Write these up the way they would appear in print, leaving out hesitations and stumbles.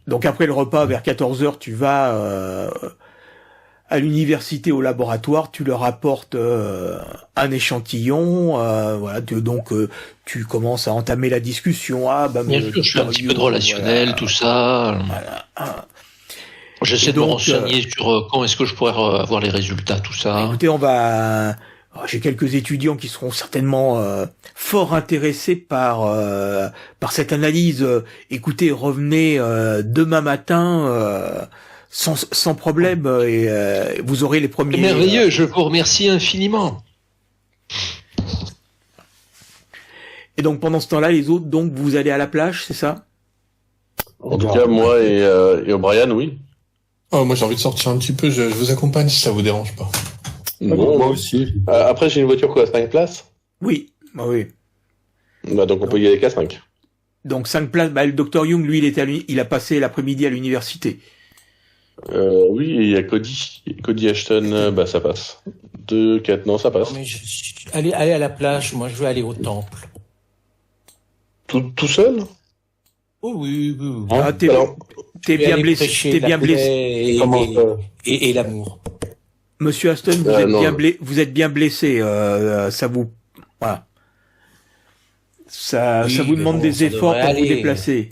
Donc après le repas, vers 14h, tu vas à l'université, au laboratoire, tu leur apportes un échantillon, voilà, donc tu commences à entamer la discussion. Bien sûr, je fais un petit peu de relationnel, voilà, tout ça. Voilà. J'essaie de me renseigner sur quand est-ce que je pourrais avoir les résultats, tout ça. Écoutez, j'ai quelques étudiants qui seront certainement fort intéressés par cette analyse. Écoutez, revenez demain matin sans problème et vous aurez les premiers. Merveilleux, je vous remercie infiniment. Et donc pendant ce temps-là, les autres, donc vous allez à la plage, c'est ça? En tout cas, moi et O'Brien, oui. Oh, moi j'ai envie de sortir un petit peu, je vous accompagne si ça vous dérange pas. Bon, moi aussi. Après, j'ai une voiture quoi, 5 places? Oui, oui. Donc on peut y aller qu'à 5. Donc 5 places, le Dr Young, lui, il a passé l'après-midi à l'université. Oui, il y a Cody Ashton, ça passe. 2, 4, non, ça passe. Non, mais allez à la plage, moi je veux aller au temple. Tout seul? Oh oui. T'es bien blessé, et l'amour. Monsieur Aston, vous êtes bien blessé, ça vous, voilà. Ça vous demande des efforts pour vous déplacer.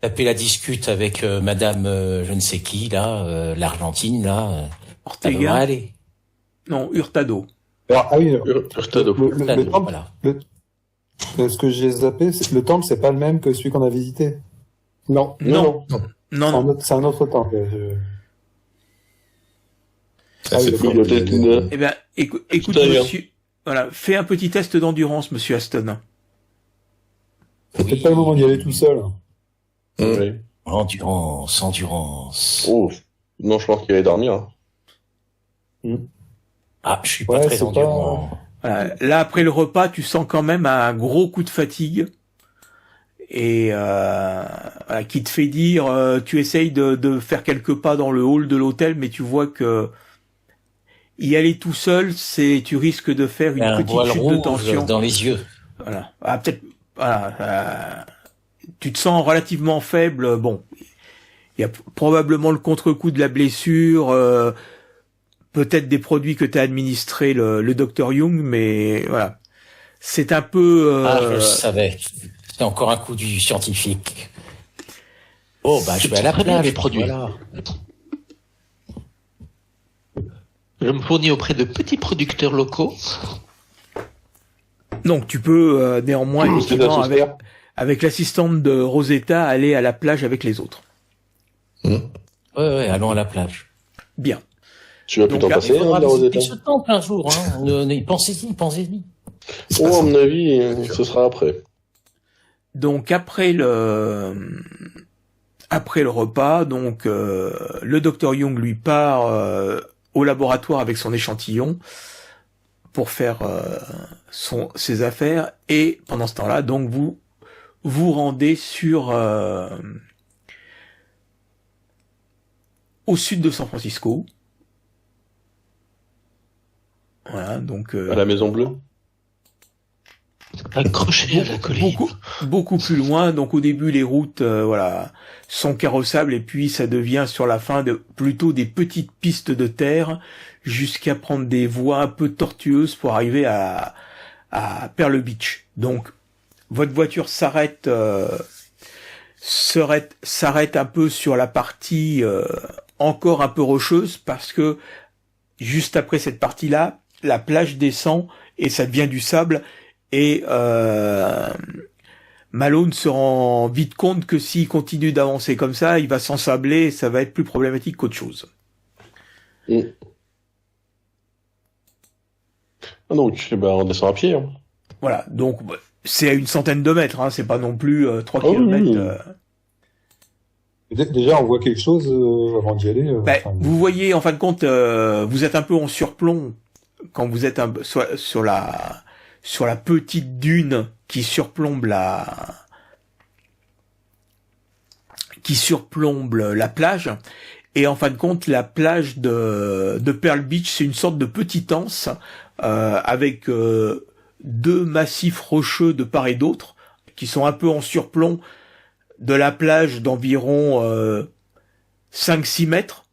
Taper la discute avec madame je ne sais qui, là, l'Argentine, là. Ortega. Aller. Non, Hurtado. Hurtado. Le temple, voilà. Ce que j'ai zappé, le temple, c'est pas le même que celui qu'on a visité. Non. C'est un autre temple. Eh bien, écoute, monsieur, voilà, fais un petit test d'endurance, monsieur Aston. C'est peut-être pas le moment d'y aller tout seul. Oui. Endurance. Oh, non, je pense qu'il allait dormir. Je suis pas très endurant. Voilà. Là, après le repas, tu sens quand même un gros coup de fatigue. Et qui te fait dire, tu essayes de faire quelques pas dans le hall de l'hôtel, mais tu vois que y aller tout seul, tu risques de faire une petite chute de tension dans les yeux. Voilà. Tu te sens relativement faible. Bon, il y a probablement le contre-coup de la blessure, peut-être des produits que t'as administré le Dr Young, mais voilà. C'est un peu. Je savais. C'est encore un coup du scientifique. Je vais à la plage. Les produits. Voilà. Je me fournis auprès de petits producteurs locaux. Donc tu peux néanmoins effectivement avec l'assistante de Rosetta aller à la plage avec les autres. Ouais, allons à la plage. Bien. Tu vas plus t'en passer, Rosetta. Ce temple un jour, pensez-y. À mon avis, ce sera après. Donc après le repas, donc le Dr Young lui part au laboratoire avec son échantillon pour faire ses affaires, et pendant ce temps-là, donc vous rendez au sud de San Francisco. Voilà, donc à la Maison Bleue. Accroché à la colline. Beaucoup plus loin. Donc au début, les routes sont carrossables, et puis ça devient sur la fin plutôt des petites pistes de terre, jusqu'à prendre des voies un peu tortueuses pour arriver à Pearl Beach. Donc votre voiture s'arrête un peu sur la partie encore un peu rocheuse, parce que juste après cette partie-là, la plage descend et ça devient du sable. Et Malone se rend vite compte que s'il continue d'avancer comme ça, il va s'ensabler et ça va être plus problématique qu'autre chose. Donc, on descend à pied. Hein. Voilà, donc c'est à une centaine de mètres, hein, c'est pas non plus 3 Oh, kilomètres. Déjà, on voit quelque chose avant d'y aller. Vous voyez, en fin de compte, vous êtes un peu en surplomb quand vous êtes sur la petite dune qui surplombe la plage. Et en fin de compte, la plage de Pearl Beach, c'est une sorte de petite anse avec deux massifs rocheux de part et d'autre qui sont un peu en surplomb de la plage d'environ 5-6 mètres.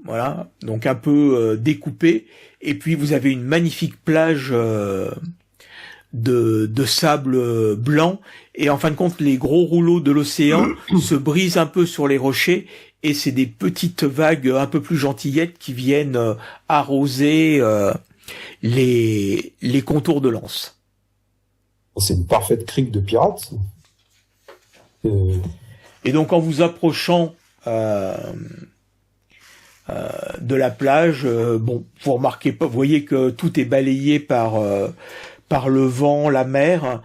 Voilà, donc un peu découpé. Et puis vous avez une magnifique plage de sable blanc. Et en fin de compte, les gros rouleaux de l'océan se brisent un peu sur les rochers. Et c'est des petites vagues un peu plus gentillettes qui viennent arroser les contours de l'anse. C'est une parfaite crique de pirates. Et donc en vous approchant de la plage, vous remarquez pas, vous voyez que tout est balayé par le vent, la mer.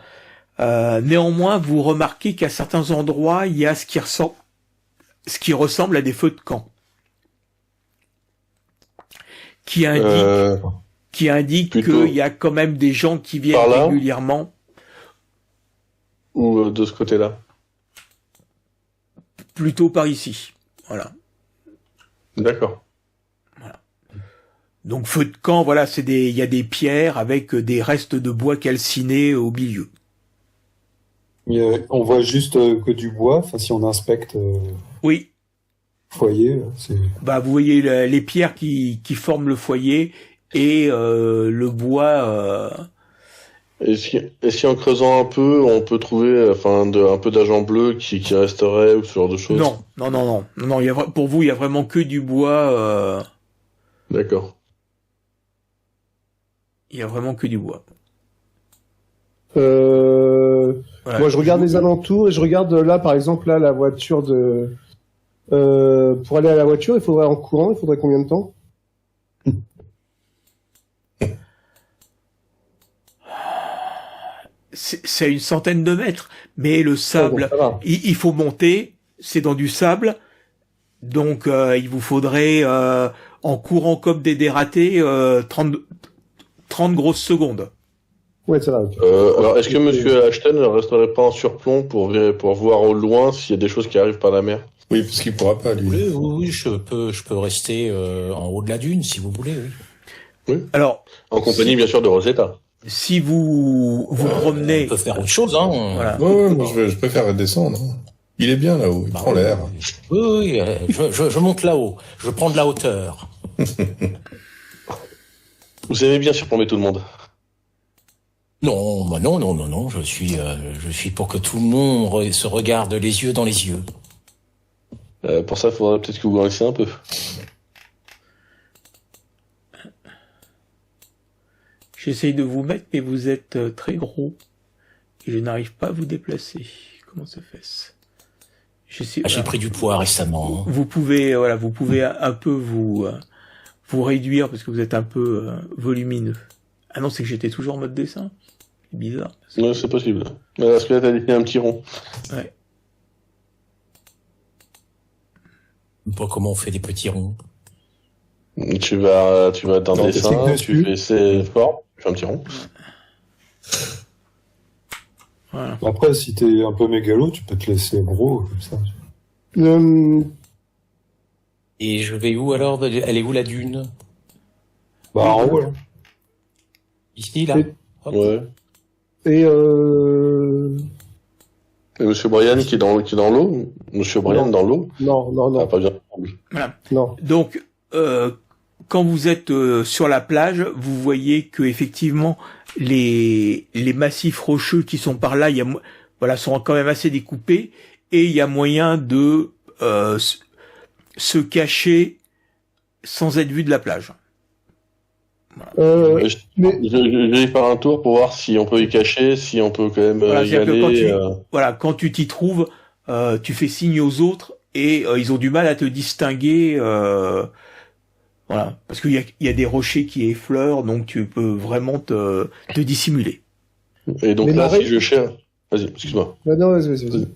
Néanmoins, vous remarquez qu'à certains endroits, il y a ce qui ressemble à des feux de camp, qui indique qu'il y a quand même des gens qui viennent régulièrement. Ou de ce côté-là? Plutôt par ici. Voilà. D'accord. Voilà. Donc feu de camp, voilà, il y a des pierres avec des restes de bois calciné au milieu. On voit juste que du bois. Enfin, si on inspecte. Oui. Foyer. Vous voyez les pierres qui forment le foyer et le bois. Et si en creusant un peu, on peut trouver un peu d'agent bleu qui resterait ou ce genre de choses? Non. Pour vous, il y a vraiment que du bois. D'accord. Il y a vraiment que du bois. Voilà. Moi, je regarde les alentours et je regarde là, par exemple, la voiture de. Pour aller à la voiture, il faudrait en courant, il faudrait combien de temps? C'est une centaine de mètres, mais le sable, il faut monter, c'est dans du sable, donc il vous faudrait, en courant comme des dératés, 30 grosses secondes. Ouais, ça va. Okay. Alors, est-ce que Monsieur Ashton ne resterait pas en surplomb pour voir au loin s'il y a des choses qui arrivent par la mer? Oui, parce qu'il pourra pas, lui. Oui, je peux rester en haut de la dune, si vous voulez, oui. Oui. Alors, en compagnie, bien sûr, de Rosetta. Si vous promenez... On peut faire autre chose, hein. Voilà. Ouais, moi, je préfère descendre. Il est bien là-haut, il prend l'air. Oui, je monte là-haut. Je prends de la hauteur. Vous aimez bien surplomber tout le monde? Non, je suis pour que tout le monde se regarde les yeux dans les yeux. Pour ça, il faudrait peut-être que vous grandissez un peu. J'essaye de vous mettre, mais vous êtes très gros. Et je n'arrive pas à vous déplacer. Comment ça fait? J'ai pris du poids récemment. Vous pouvez un peu vous réduire parce que vous êtes un peu volumineux. Ah non, c'est que j'étais toujours en mode dessin. C'est bizarre. Oui, c'est possible. Parce que là, t'as dessiné un petit rond. Ouais. Pas comment on fait des petits ronds. Tu vas dans le dessin, tu fais ces formes, tu fais un petit rond. Voilà. Après, si t'es un peu mégalo, tu peux te laisser gros, comme ça. Et je vais où alors? Elle est où la dune? En haut, là. Ici, là? Ouais. Et Monsieur Brian qui est dans l'eau? Monsieur Brian dans l'eau? Non. Ah, pas bien. Voilà. Non. Donc, quand vous êtes sur la plage, vous voyez que effectivement les massifs rocheux qui sont par là, sont quand même assez découpés et il y a moyen de se cacher sans être vu de la plage. Voilà. Je vais faire un tour pour voir si on peut y cacher, si on peut quand même y aller. Quand tu t'y trouves, tu fais signe aux autres et ils ont du mal à te distinguer. Parce qu'il y a des rochers qui effleurent, donc tu peux vraiment te dissimuler. Et donc Les là, marées- si je cherche... Vas-y, excuse-moi. Bah non, vas-y.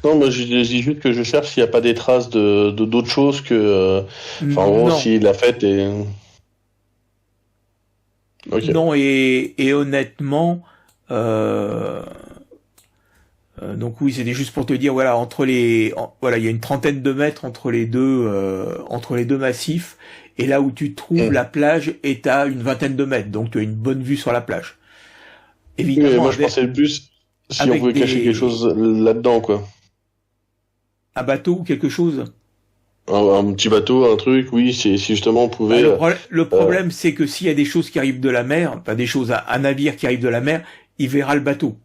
Non, moi je dis juste que je cherche s'il n'y a pas des traces de d'autres choses que... Enfin, en gros, Non. si la fête est... Ok. Non, et honnêtement, donc oui, c'était juste pour te dire, voilà, voilà, il y a une trentaine de mètres entre les deux massifs, et là où tu trouves la plage est à une vingtaine de mètres, donc tu as une bonne vue sur la plage. Oui, Évidemment, mais moi je pensais plus si on avec pouvait cacher quelque chose là-dedans, quoi. un bateau ou quelque chose. Un petit bateau, un truc, oui, si justement on pouvait... Le problème, c'est que s'il y a des choses qui arrivent de la mer, enfin des choses, un navire qui arrive de la mer, il verra le bateau.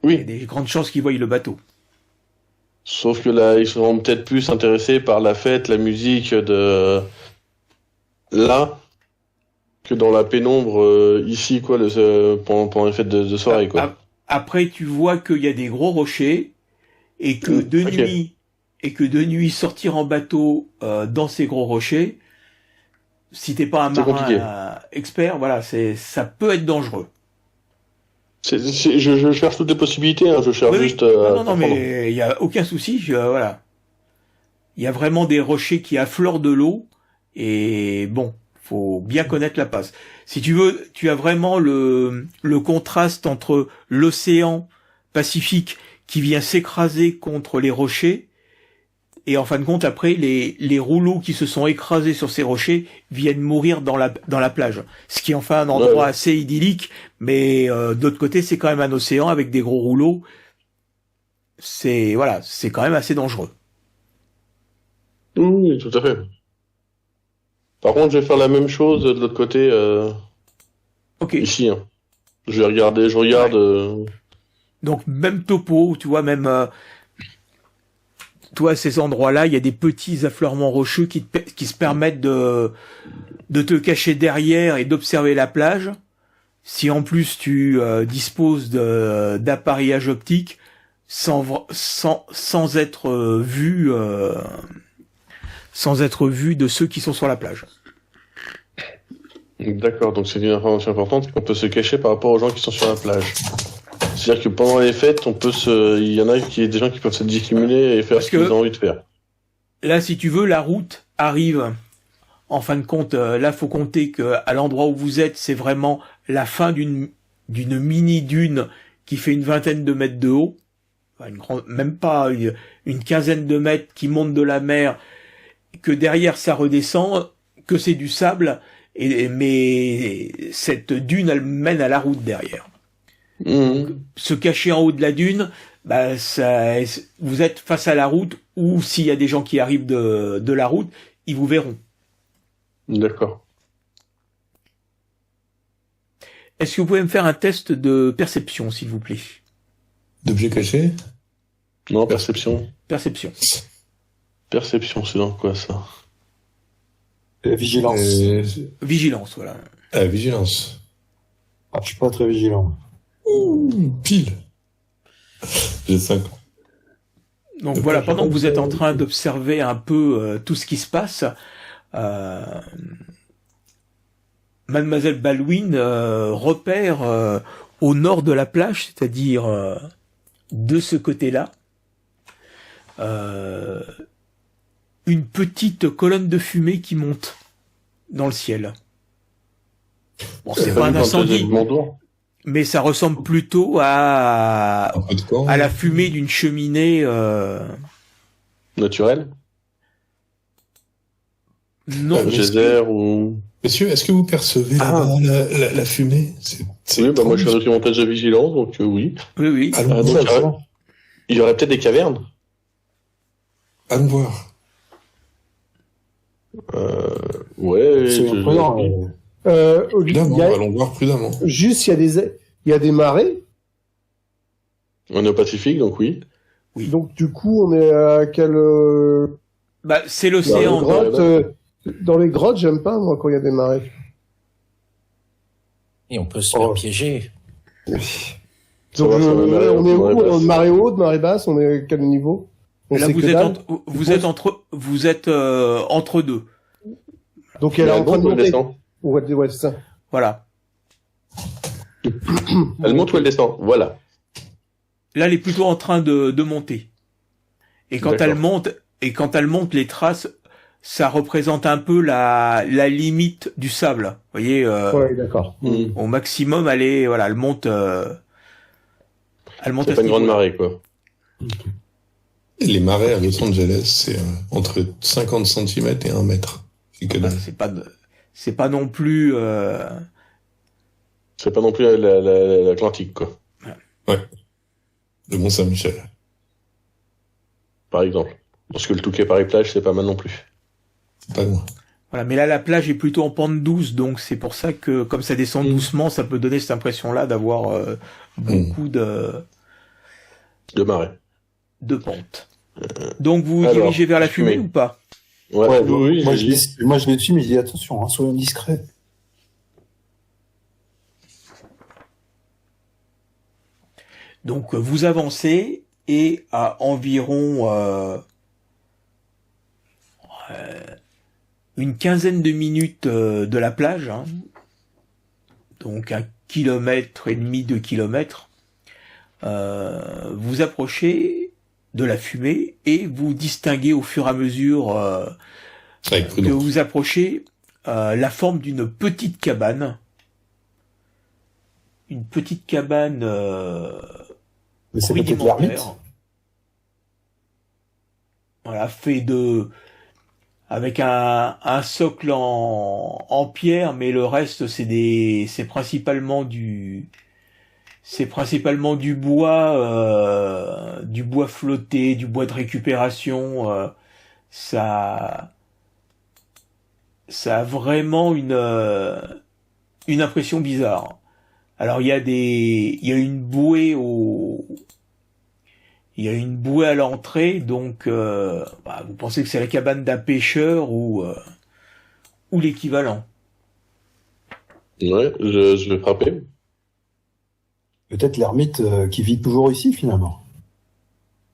Il y a Oui, des grandes chances qu'il voie le bateau. sauf que là, ils seront peut-être plus intéressés par la fête, la musique de... Là, que dans la pénombre ici, quoi, pendant les fêtes de soirée, quoi. Après, tu vois qu'il y a des gros rochers et que de nuit sortir en bateau dans ces gros rochers, si t'es pas un C'est compliqué. marin expert, voilà, ça peut être dangereux. Je cherche toutes les possibilités, hein, je cherche Oui, juste... non, comprendre. mais il y a aucun souci, voilà. Il y a vraiment des rochers qui affleurent de l'eau et bon, faut bien connaître la passe. Si tu veux, tu as vraiment le contraste entre l'océan Pacifique qui vient s'écraser contre les rochers et en fin de compte après les rouleaux qui se sont écrasés sur ces rochers viennent mourir dans la plage. Ce qui en fait un endroit assez idyllique, mais d'autre côté c'est quand même un océan avec des gros rouleaux. C'est quand même assez dangereux. Oui, tout à fait. Par contre, je vais faire la même chose de l'autre côté, Ok. ici. Hein. Je regarde... Donc même topo, tu vois, même toi, à ces endroits-là, il y a des petits affleurements rocheux qui se permettent de te cacher derrière et d'observer la plage. Si en plus tu disposes d'appareillage optique sans être vu de ceux qui sont sur la plage. D'accord, donc c'est une information importante, c'est qu'on peut se cacher par rapport aux gens qui sont sur la plage. C'est-à-dire que pendant les fêtes, il y en a des gens qui peuvent se dissimuler et faire Parce ce qu'ils ont envie de faire. Là, si tu veux, la route arrive. En fin de compte, là, faut compter que à l'endroit où vous êtes, c'est vraiment la fin d'une mini dune qui fait une vingtaine de mètres de haut, enfin, même pas une quinzaine de mètres qui monte de la mer, que derrière ça redescend, que c'est du sable, mais cette dune elle mène à la route derrière. Se cacher en haut de la dune, vous êtes face à la route, ou s'il y a des gens qui arrivent de la route, ils vous verront. D'accord. Est-ce que vous pouvez me faire un test de perception, s'il vous plaît? D'objets cachés? Non, perception. Perception. Perception, c'est dans quoi ça? Vigilance. Vigilance, voilà. Ah, vigilance. Ah, je suis pas très vigilant. Ouh, pile. J'ai 5 ans. Donc voilà, pendant que vous êtes en train d'observer un peu tout ce qui se passe, Mademoiselle Baldwin repère au nord de la plage, c'est-à-dire de ce côté-là, une petite colonne de fumée qui monte dans le ciel. Bon, c'est pas un incendie, mais ça ressemble plutôt à la fumée d'une cheminée naturelle. Non, geyser ou... Messieurs, est-ce que vous percevez la fumée? Oui, moi je suis un documentage de vigilance, donc oui. Oui. Donc, il y aurait peut-être des cavernes. Allons voir. Ouais. C'est prudent. Allons voir prudemment. Juste, il y a des marées. On est au Pacifique, donc oui. Donc du coup, on est à quel... c'est l'océan. Dans les grottes, j'aime pas, moi, quand il y a des marées. Et on peut se faire piéger. Donc, on est où? Marée haute, marée basse, on est à quel niveau? Là, vous êtes entre deux. Donc elle est en train de monter. Ouais, c'est ça. Voilà. Elle monte ou elle descend? Voilà. Là, elle est plutôt en train de monter. Et quand D'accord. elle monte, les traces, ça représente un peu la limite du sable. Vous voyez, Ouais, d'accord. au maximum, elle monte. Elle monte C'est à pas ce une grande niveau-là. marée, quoi. Et les marées à Los Angeles, c'est entre 50 cm et 1 mètre. C'est que dalle. C'est pas non plus. C'est pas non plus l'Atlantique, quoi. Le Mont-Saint-Michel. Par exemple. Parce que le Touquet-Paris-Plage, c'est pas mal non plus. C'est pas loin. Voilà, mais là, la plage est plutôt en pente douce, donc c'est pour ça que, comme ça descend doucement, ça peut donner cette impression-là d'avoir beaucoup de marée. de pente. Donc, vous vous Alors, dirigez vers la fumée fumée. ou pas? Ouais, oui, moi, j'ai je les suis, mais je dis attention, hein, soyons discrets. Donc, vous avancez et à environ une quinzaine de minutes de la plage, hein, donc 1,5 kilomètre, 2 kilomètres, vous approchez de la fumée et vous distinguez au fur et à mesure Avec que prudence. vous approchez la forme d'une petite cabane. Une petite cabane Mais c'est peut-être l'ermite. Voilà, fait avec un socle en pierre, mais le reste c'est principalement du bois flotté, du bois de récupération. Ça a vraiment une impression bizarre. Alors il y a une bouée à l'entrée, donc vous pensez que c'est la cabane d'un pêcheur ou l'équivalent. Ouais, je vais frapper. Peut-être l'ermite qui vit toujours ici, finalement.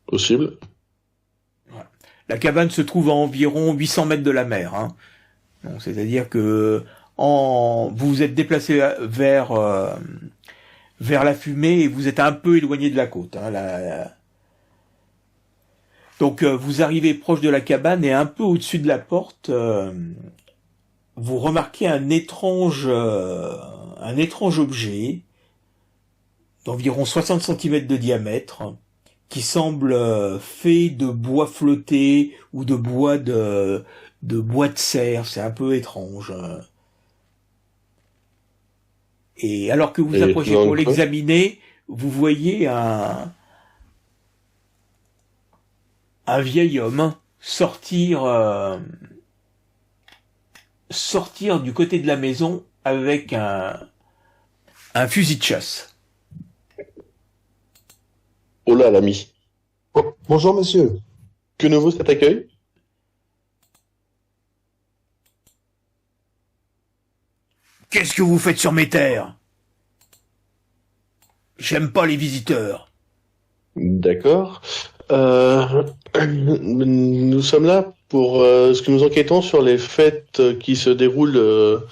Possible. La cabane se trouve à environ 800 mètres de la mer. Hein. Donc, c'est-à-dire que vous vous êtes déplacé vers la fumée et vous êtes un peu éloigné de la côte. Hein, Donc vous arrivez proche de la cabane et un peu au-dessus de la porte, vous remarquez un étrange objet d'environ 60 cm de diamètre qui semble fait de bois flotté ou de bois de serre. C'est un peu étrange. Et alors que vous approchez pour l'examiner, vous voyez un vieil homme sortir du côté de la maison avec un fusil de chasse. Oh là, l'ami. Oh, bonjour, monsieur. Que nouveau cet accueil? Qu'est-ce que vous faites sur mes terres? J'aime pas les visiteurs. D'accord. Nous sommes là pour ce que nous enquêtons sur les fêtes qui se déroulent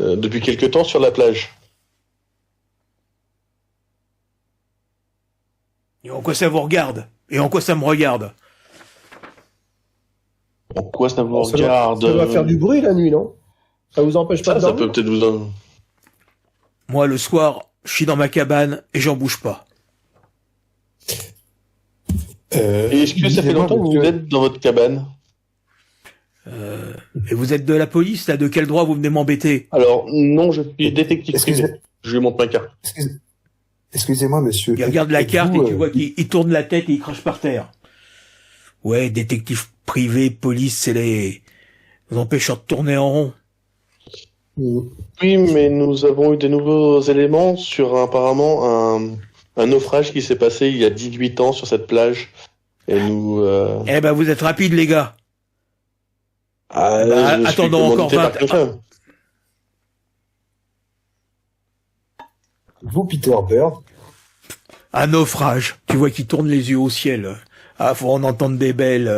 depuis quelque temps sur la plage. Et en quoi ça vous regarde? Et en quoi ça me regarde? En quoi ça vous Ça regarde? doit faire du bruit la nuit, non? Ça vous empêche pas de Ça dormir? peut peut-être vous en... Moi, le soir, je suis dans ma cabane et j'en bouge pas. Et est-ce que ça fait Excusez-moi, longtemps que vous monsieur. êtes dans votre cabane? Et vous êtes de la police, là? De quel droit vous venez m'embêter? Alors, non, je suis détective Excusez- privé. Je lui montre ma carte. Excusez-moi, monsieur. Il regarde la carte et Êtes-vous, tu vois qu'il tourne la tête et il crache par terre. Ouais, détective privé, police, c'est les empêcheurs de tourner en rond. Oui, mais nous avons eu des nouveaux éléments sur apparemment un naufrage qui s'est passé il y a 18 ans sur cette plage. Et nous... Eh ben, vous êtes rapides, les gars. Ah, Bah, je suis attendons encore commandité par 20. quelqu'un. Vous, Peter Bird, Un naufrage. Tu vois qu'il tourne les yeux au ciel. Ah, faut en entendre des belles.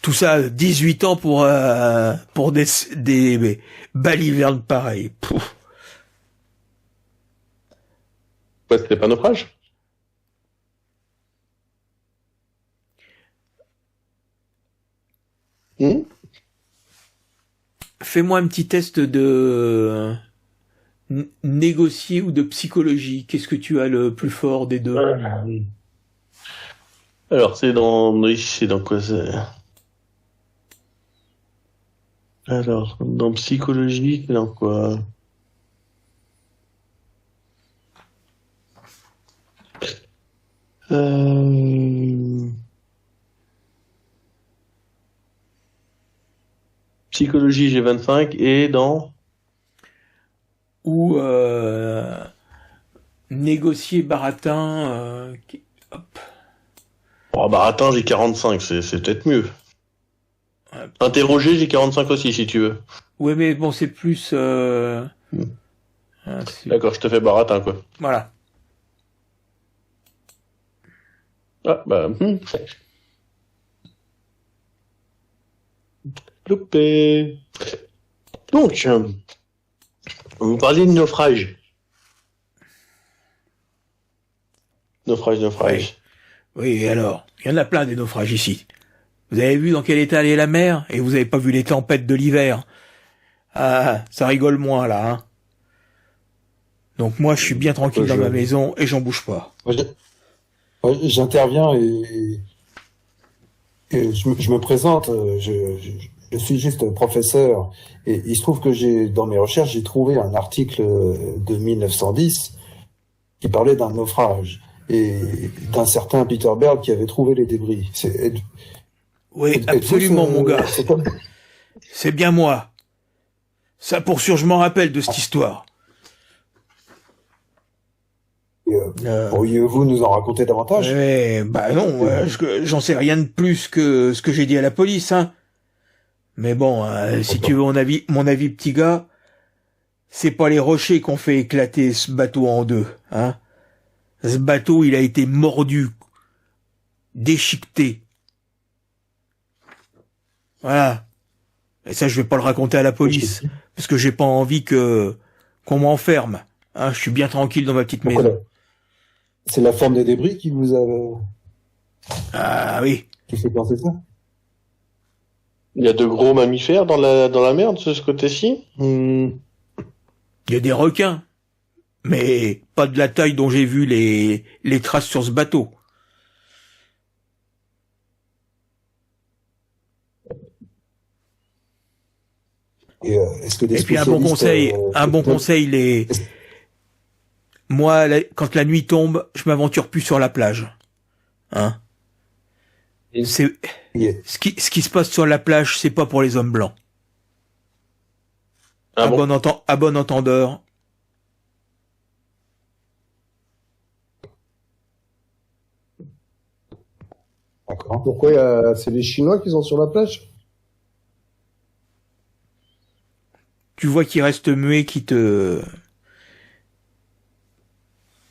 Tout ça, 18 ans pour des balivernes pareilles. Pouf. Ouais, c'était pas naufrage. Fais-moi un petit test de négocier ou de psychologie. Qu'est-ce que tu as le plus fort des deux? Alors, c'est dans quoi c'est? Alors, dans psychologie, c'est dans quoi? Psychologie, j'ai 25 et dans... Ou négocier baratin. Hop. Oh, baratin, j'ai 45, c'est peut-être mieux. Interroger, j'ai 45 aussi, si tu veux. Ouais, mais bon, c'est plus. D'accord, je te fais baratin, quoi. Voilà. Ah, bah... Loupé. Donc, vous parliez de naufrage. Naufrage. Oui, et alors, il y en a plein des naufrages ici. Vous avez vu dans quel état allait la mer et vous avez pas vu les tempêtes de l'hiver. Ah, ça rigole moins là. Hein. Donc moi, je suis bien tranquille dans ma maison et j'en bouge pas. J'interviens et je me présente. Je suis juste professeur et il se trouve que dans mes recherches, j'ai trouvé un article de 1910 qui parlait d'un naufrage et d'un certain Peter Berg qui avait trouvé les débris. Oui, absolument, mon gars. C'est bien moi. Ça, pour sûr, je m'en rappelle de cette histoire. Pourriez-vous nous en raconter davantage? Bah non, j'en sais rien de plus que ce que j'ai dit à la police, hein. Mais bon, si tu veux mon avis, petit gars, c'est pas les rochers qu'on fait éclater ce bateau en deux, hein. Ce bateau, il a été mordu, déchiqueté. Voilà. Et ça, je vais pas le raconter à la police, parce que j'ai pas envie qu'on m'enferme. Hein, je suis bien tranquille dans ma petite maison. C'est la forme des débris qui vous a... Ah oui. Qui fait penser ça? Il y a de gros mammifères dans la mer de ce côté-ci? Il y a des requins, mais pas de la taille dont j'ai vu les traces sur ce bateau. Et puis un bon conseil, moi, quand la nuit tombe, je m'aventure plus sur la plage. Hein? Ce qui se passe sur la plage, c'est pas pour les hommes blancs. À bon entendeur. D'accord. Pourquoi c'est les Chinois qui sont sur la plage? Tu vois qu'il reste muet,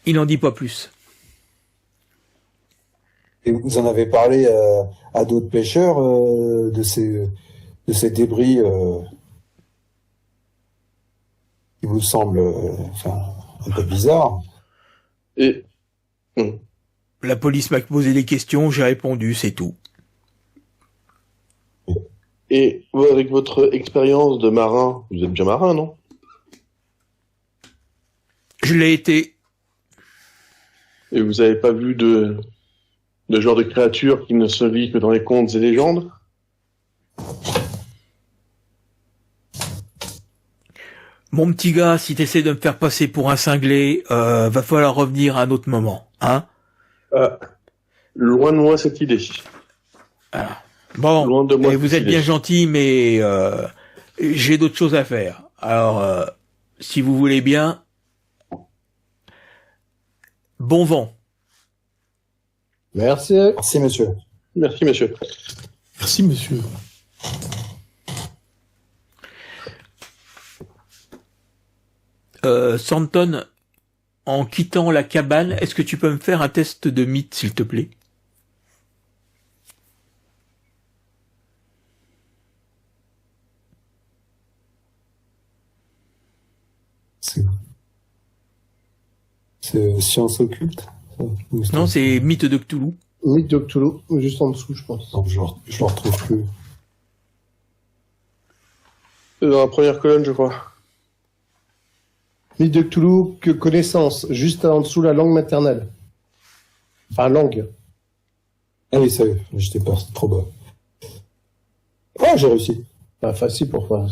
il n'en dit pas plus. Et vous en avez parlé à d'autres pêcheurs de ces débris qui vous semblent un peu bizarres. La police m'a posé des questions, j'ai répondu, c'est tout. Et vous, avec votre expérience de marin, vous êtes bien marin, non? Je l'ai été. Et vous avez pas vu de genre de créature qui ne se vit que dans les contes et légendes? Mon petit gars, si t'essaies de me faire passer pour un cinglé, va falloir revenir à un autre moment, hein? Loin de moi cette idée. Ah. Bon, vous êtes bien gentil, mais j'ai d'autres choses à faire. Alors, si vous voulez bien, bon vent. Merci. Merci, monsieur. Merci, monsieur. Merci, monsieur. Santon, en quittant la cabane, est-ce que tu peux me faire un test de mythe, s'il te plaît? C'est Science occulte. Non, c'est Mythe de Cthulhu. Mythe de Cthulhu, juste en dessous, je pense. Donc je le retrouve plus. C'est dans la première colonne, je crois. Mythe de Cthulhu, que connaissance, juste en dessous la langue maternelle. Enfin, langue. Ah oui, ça y est, j'étais pas trop bas. Oh, j'ai réussi. Pas facile pour toi.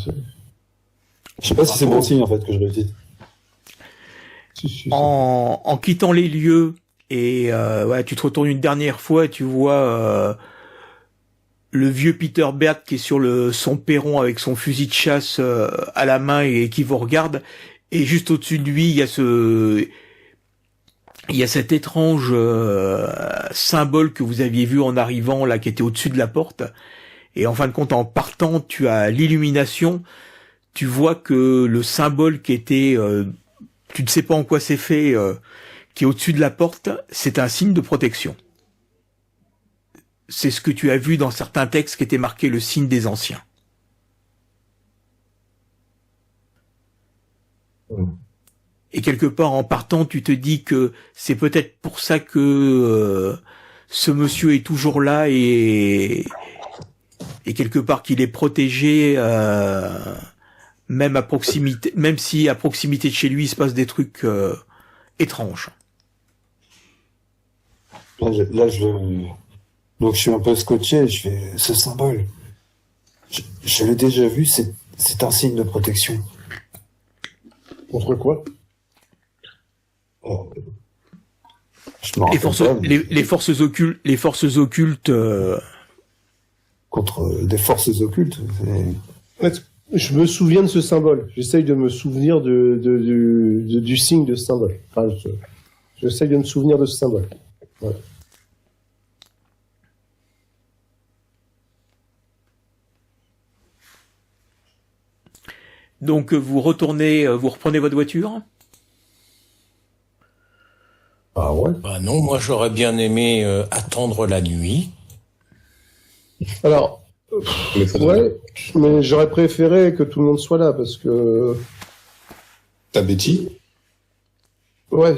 Je sais pas si c'est bon signe en fait que je réussis. En quittant les lieux et tu te retournes une dernière fois et tu vois le vieux Peter Berg qui est sur son perron avec son fusil de chasse à la main et qui vous regarde, et juste au-dessus de lui il y a cet étrange symbole que vous aviez vu en arrivant là, qui était au-dessus de la porte, et en fin de compte en partant tu as l'illumination, tu vois que le symbole qui était tu ne sais pas en quoi c'est fait, qui est au-dessus de la porte, c'est un signe de protection. C'est ce que tu as vu dans certains textes qui étaient marqués le signe des anciens. Et quelque part, en partant, tu te dis que c'est peut-être pour ça que ce monsieur est toujours là et quelque part qu'il est protégé, même à proximité, même si à proximité de chez lui il se passe des trucs étranges. Donc je suis un peu scotché, je fais ce symbole. Je l'ai déjà vu, c'est un signe de protection. Contre quoi? Je m'en rappelle pas, les forces occultes. Contre des forces occultes. En fait, je me souviens de ce symbole. J'essaye de me souvenir du signe de ce symbole. Enfin, j'essaye de me souvenir de ce symbole. Ouais. Donc vous reprenez votre voiture? Ah ouais? Bah non, moi j'aurais bien aimé attendre la nuit. Alors, ouais, mais j'aurais préféré que tout le monde soit là parce que. T'as Betty? Ouais.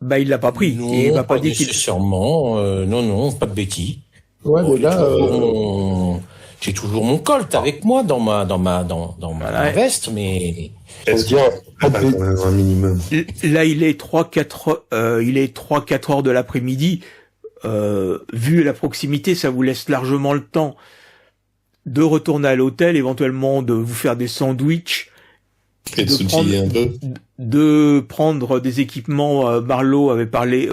Bah il l'a pas pris. Non, Il m'a pas dit qu'il. nécessairement. Non, pas de Betty. Ouais, mais là. J'ai toujours mon Colt avec moi dans ma veste, mais. Est-ce qu'il y a un minimum? Là il est 3-4 heures de l'après-midi. Vu la proximité, ça vous laisse largement le temps de retourner à l'hôtel, éventuellement de vous faire des sandwichs, Et de s'outiller un peu. de prendre des équipements. Marlowe avait parlé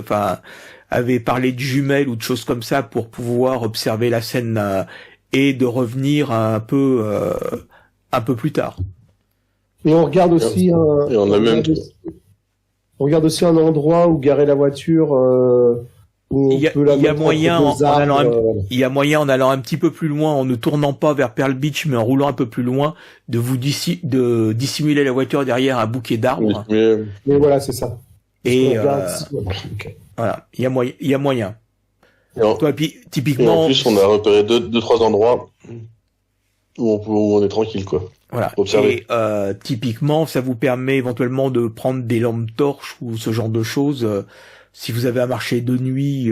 de jumelles ou de choses comme ça pour pouvoir observer la scène et de revenir un peu plus tard. Et on regarde aussi on regarde aussi un endroit où garer la voiture. Il y a moyen en allant un petit peu plus loin, en ne tournant pas vers Pearl Beach, mais en roulant un peu plus loin, de dissimuler la voiture derrière un bouquet d'arbres. Mais voilà, c'est ça. Et voilà, il y a moyen. Toi, typiquement. Et en plus, on a repéré deux, trois endroits où on est tranquille, quoi. Voilà. Et typiquement, ça vous permet éventuellement de prendre des lampes torches ou ce genre de choses. Si vous avez à marcher de nuit,